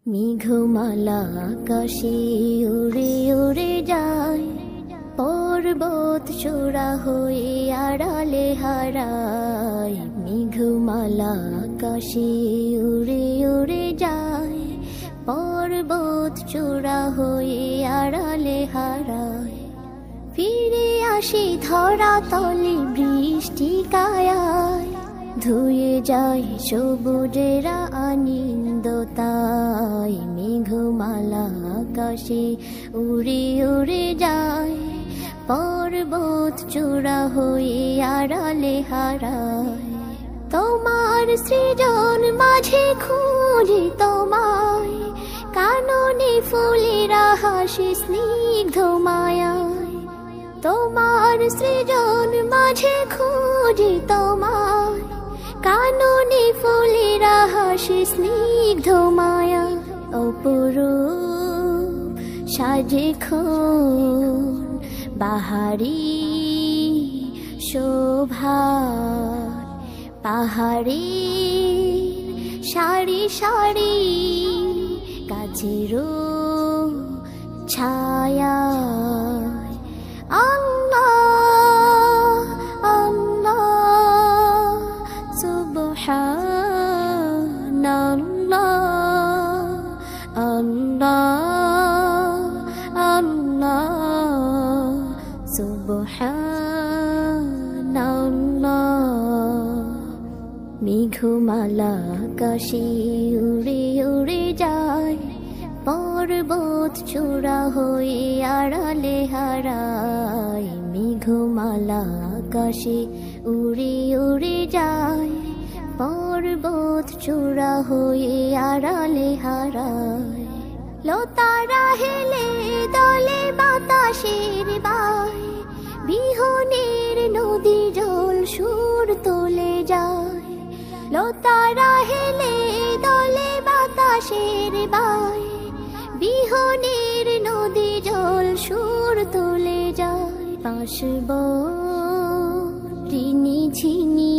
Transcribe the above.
মেঘমালা আকাশে উড়ে উড়ে যায়, পর্বত চূড়া হয়ে আড়ালে হারায়। মেঘমালা আকাশে উড়ে উড়ে যায়, পর্বত চূড়া হয়ে আড়ালে হারায়। ফিরে আসে ধরা তলে বৃষ্টি কায়ায়, ধুয়ে যায় সবুজেরা আনন্দতায়। মেঘমালা আকাশে উড়ে উড়ে যায়, পর্বত চূড়া হয়ে আড়ালে হারায়। তোমার সৃজন মাঝে খুঁজে তোমায়, কাননে ফুলেরা হাসে স্নিগ্ধ মায়ায়। তোমার সৃজন মাঝে খুঁজে তোমায়, কাননে ফুলেরা হাসে স্নিগ্ধ মায়া। অপরূপ সাজে খুন বাহারি শোভা, পাহাড়ি সারি সারি গাছেরও ছায়া। আল্লাহ আল্লাহ সুবহানাল্লাহ, আল্লাহ আল্লাহ সুবহানাল্লাহ। মেঘমালা আকাশে উড়ে উড়ে যায়, পর্বত চূড়া হয়ে আড়ালে হারায়। মেঘমালা আকাশে উড়ে উড়ে যায়, পর্বত চূড়া হয়ে আড়ালে হারায়। লতারা হেলে দলে বাতাসের বায়, বিহনের নদী জল সুর তুলে যায়। লতারা হেলে দলে বাতাসের বায়, বিহনের নদী জল সুর তুলে যায়। পাশব ঋণী ঝিনি